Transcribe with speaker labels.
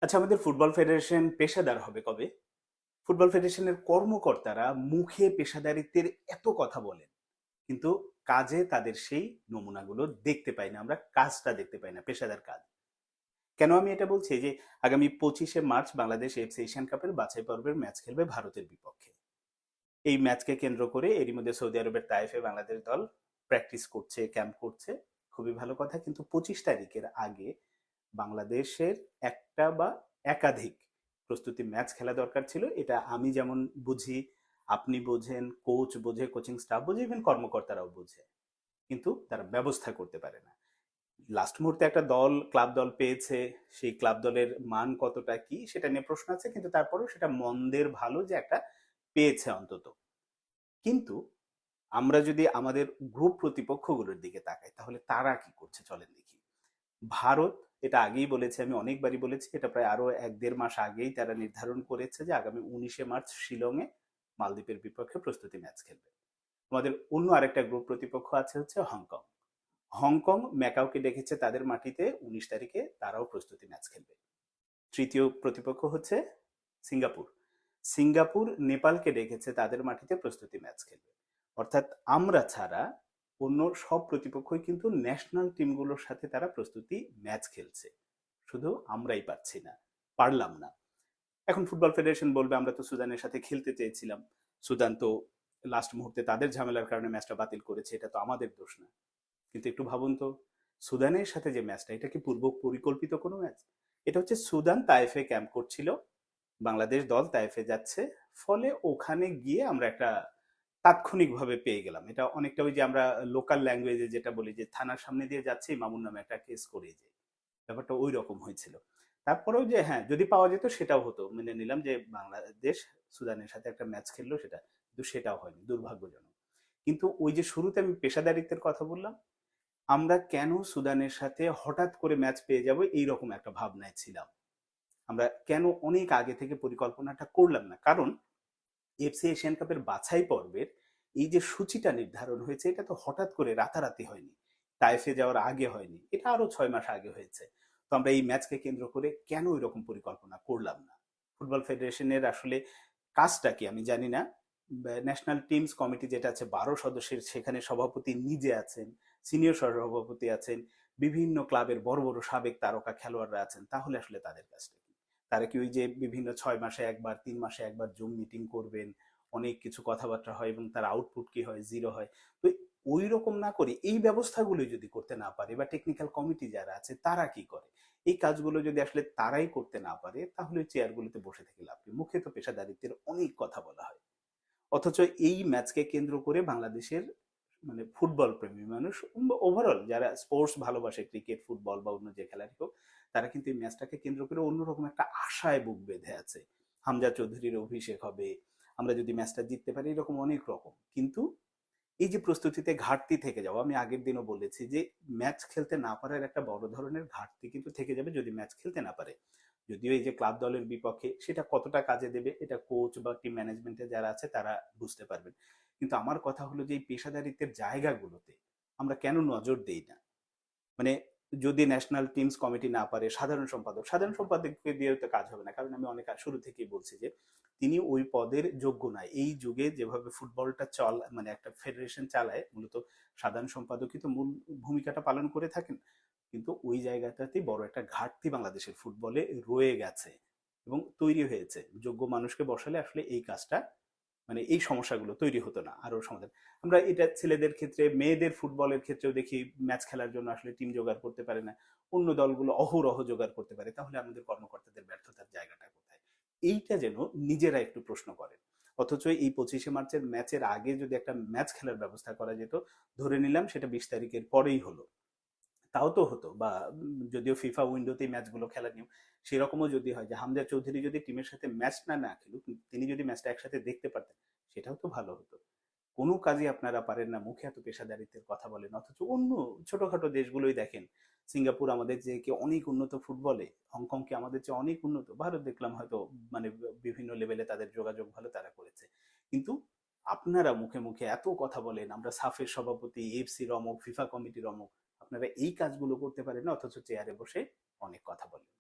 Speaker 1: আচ্ছা, আমাদের football federation পেশাদার হবে কবে? ফুটবল ফেডারেশনের কর্মকর্তারা মুখে পেশাদারিত্বের এত কথা বলেন, কিন্তু কাজে তাদের সেই নমুনাগুলো দেখতে পাই না। আমরা কাজটা দেখতে পাই না, পেশাদার কাজ। কেন আমি এটা বলছি? এই যে আগামী 25শে মার্চ বাংলাদেশ এফসি এশিয়ান কাপের বাছাই পর্বের ম্যাচ খেলবে ভারতের বিপক্ষে। এই ম্যাচকে কেন্দ্র করে এরই মধ্যে সৌদি আরবের তায়েফে বাংলাদেশ দল প্র্যাকটিস করছে, ক্যাম্প করছে। খুবই ভালো কথা, কিন্তু 25 তারিখের আগে বাংলাদেশের একটা বা একাধিক প্রস্তুতি ম্যাচ খেলা দরকার ছিল। এটা আমি যেমন বুঝি, আপনি বোঝেন, কোচ বোঝে, কোচিং স্টাফ বোঝে, ইভেন কর্মকর্তারাও বোঝে, কিন্তু তারা ব্যবস্থা করতে পারে না। লাস্ট মুহূর্তে একটা দল, ক্লাব দল পেয়েছে, সেই ক্লাব দলের মান কতটা কি সেটা নিয়ে প্রশ্ন আছে, কিন্তু তারপরেও সেটা মন্দের ভালো যে একটা পেয়েছে অন্তত। কিন্তু আমরা যদি আমাদের গ্রুপ প্রতিপক্ষগুলোর দিকে তাকাই, তাহলে তারা কি করছে চলেন দেখি। ভারত, এটা আগেই বলেছি, আমি অনেকবারই বলেছি, এটা প্রায় আরো 1-1.5 মাস আগেই তারা নির্ধারণ করেছে যে আগামী 19শে মার্চ শিলংয়ে মালদ্বীপের বিপক্ষে প্রস্তুতি ম্যাচ খেলবে। আমাদের অন্য আরেকটা গ্রুপ প্রতিপক্ষ আছে হচ্ছে হংকং। হংকং ম্যাকাওকে ডেকেছে তাদের মাটিতে 19 তারিখে, তারাও প্রস্তুতি ম্যাচ খেলবে। তৃতীয় প্রতিপক্ষ হচ্ছে সিঙ্গাপুর। সিঙ্গাপুর নেপালকে ডেকেছে তাদের মাটিতে প্রস্তুতি ম্যাচ খেলবে। অর্থাৎ আমরা ছাড়া অন্য সব প্রতিপক্ষই কিন্তু ন্যাশনাল টিমগুলোর সাথে তারা প্রস্তুতি ম্যাচ খেলছে, শুধু আমরাই পারছি না, পারলাম না। এখন ফুটবল ফেডারেশন বলবে আমরা তো সুদানের সাথে খেলতে চেয়েছিলাম, সুদান তো লাস্ট মুহূর্তে তাদের ঝামেলার কারণে ম্যাচটা বাতিল করেছে, এটা তো আমাদের দোষ না। কিন্তু একটু ভাবুন তো, সুদানের সাথে যে ম্যাচটা, এটা কি পূর্ব পরিকল্পিত কোনো ম্যাচ? এটা হচ্ছে সুদান তাইফে ক্যাম্প করছিল, বাংলাদেশ দল তাইফে যাচ্ছে, ফলে ওখানে গিয়ে আমরা একটা তাৎক্ষণিকভাবে পেয়ে গেলাম। এটা অনেকটা ওই যে আমরা লোকাল ল্যাঙ্গুয়েজে যেটা বলি যে থানার সামনে দিয়ে যাচ্ছি, মামুন নামে একটা কেস করে যাই, ব্যাপারটা ওই রকম হয়েছিল। তারপরেও যে হ্যাঁ, যদি পাওয়া যেত সেটাও হতো, মেনে নিলাম যে বাংলাদেশ সুদানের সাথে একটা ম্যাচ খেললো, সেটা কিন্তু সেটাও হয়নি, দুর্ভাগ্যজনক। কিন্তু ওই যে শুরুতে আমি পেশাদারিত্বের কথা বললাম, আমরা কেন সুদানের সাথে হঠাৎ করে ম্যাচ পেয়ে যাব এইরকম একটা ভাবনায় ছিলাম? আমরা কেন অনেক আগে থেকে পরিকল্পনাটা করলাম না? কারণ এফসি এশিয়ান কাপের বাছাই পর্বের এই যে সূচিটা নির্ধারণ হয়েছে, এটা তো হঠাৎ করে রাতারাতি হয়নি, তাইফে যাওয়ার আগে হয়নি, এটা আরো 6 মাস আগে হয়েছে। তো আমরা এই ম্যাচকে কেন্দ্র করে কেন এরকম পরিকল্পনা করলাম না? ফুটবল ফেডারেশনের আসলে কাজটা কি আমি জানি না। ন্যাশনাল টিমস কমিটি যেটা আছে 12 সদস্যের, সেখানে সভাপতি নিজে আছেন, সিনিয়র সভাপতি আছেন, বিভিন্ন ক্লাবের বড় বড় সাবেক তারকা খেলোয়াড়রা আছেন, তাহলে আসলে তাদের কাজটা কি? তারা কি ওই যে বিভিন্ন 6 মাসে একবার, 3 মাসে একবার জুম মিটিং করবেন, অনেক কিছু কথাবার্তা হয় এবং তার আউটপুট কি হয়, জিরো হয়? তো ওই রকম না করে এই ব্যবস্থাগুলো যদি করতে না পারে, বা টেকনিক্যাল কমিটি যারা আছে তারা কি করে, এই কাজগুলো যদি আসলে তারাই করতে না পারে, তাহলে চেয়ারগুলোতে বসে থেকে লাভ কি? মুখে তো পেশাদারিত্বের অনেক কথা বলা হয়, অথচ এই ম্যাচকে কেন্দ্র করে বাংলাদেশের মানে ফুটবল প্রেমী মানুষ, ওভারঅল যারা স্পোর্টস ভালোবাসে, ক্রিকেট, ফুটবল বা অন্য যে খেলারই হোক, তারা কিন্তু এই ম্যাচটাকে কেন্দ্র করে অন্যরকম একটা আশায় বুক বেঁধে আছে। হামজা চৌধুরীর অভিষেক হবে, আমরা যদি ম্যাচটা জিততে পারি, এরকম অনেক রকম। কিন্তু এই যে প্রস্তুতিতে ঘাটতি থেকে যাওয়া, আমি আগের দিনও বলেছি যে ম্যাচ খেলতে না পারার একটা বড় ধরনের ঘাটতি কিন্তু থেকে যাবে যদি ম্যাচ খেলতে না পারে। যদিও এই যে ক্লাব দলের বিপক্ষে সেটা কতটা কাজে দেবে, এটা কোচ বা টিম ম্যানেজমেন্টে যারা আছে তারা বুঝতে পারবেন। কিন্তু আমার কথা হলো যে এই পেশাদারিত্বের জায়গাগুলোতে আমরা কেন নজর দেই না? মানে যদি ন্যাশনাল টিমস কমিটি না পারে, সাধারণ সম্পাদককে দিয়ে তো কাজ হবে না, কারণ আমি অনেক শুরু থেকেই বলছি যে তিনি ওই পদের যোগ্য নয়। এই যুগে যেভাবে ফুটবলটা মানে একটা ফেডারেশন চালায়, মূলত সাধারণ সম্পাদকই তো মূল ভূমিকাটা পালন করে থাকেন। কিন্তু ওই জায়গাটাতেই বড় একটা ঘাটতি বাংলাদেশের ফুটবলে রয়ে গেছে এবং তৈরি হয়েছে। যোগ্য মানুষকে বসালে আসলে এই কাজটা, মানে এই সমস্যাগুলো তৈরি হতো না, আরো সমাধান। আমরা এটা ছেলেদের ক্ষেত্রে, মেয়েদের ফুটবলের ক্ষেত্রেও দেখি, ম্যাচ খেলার জন্য আসলে টিম জোগাড় করতে পারে না, অন্য দলগুলো অহরহ জোগাড় করতে পারে। তাহলে আমাদের কর্মকর্তাদের ব্যর্থতার জায়গাটা কোথায়? এইটা যেন নিজেরা একটু প্রশ্ন করেন। অথচ এই 25শে মার্চের ম্যাচের আগে যদি একটা ম্যাচ খেলার ব্যবস্থা করা যেত, ধরে নিলাম সেটা 20 তারিখের পরেই হলো, তাও তো হতো। বা যদিও ফিফা উইন্ডোতেই ম্যাচগুলো খেলার নিয়ম, সেরকমও যদি হয় যে হামজা চৌধুরী যদি টিমের সাথে ম্যাচ না খেলুক, তিনি যদি ম্যাচটা একসাথে দেখতে পারতেন, সেটাও তো ভালো হতো। কোনো কাজই আপনারা পারেন না, মুখে এত পেশাদারিত্বের কথা বলেন, অথচ অন্য ছোটখাটো দেশগুলোই দেখেন। সিঙ্গাপুর আমাদের যে কি অনেক উন্নত ফুটবলে, হংকং কি আমাদের চেয়ে অনেক উন্নত, ভারত দেখলাম হয়তো মানে বিভিন্ন লেভেলে তাদের যোগাযোগ ভালো, তারা করেছে। কিন্তু আপনারা মুখে মুখে এত কথা বলেন, আমরা সাফের সভাপতি, এফসি রমক, ফিফা কমিটির রমক, আপনারা এই কাজগুলো করতে পারেন না, অথচ চেয়ারে বসে অনেক কথা বলেন।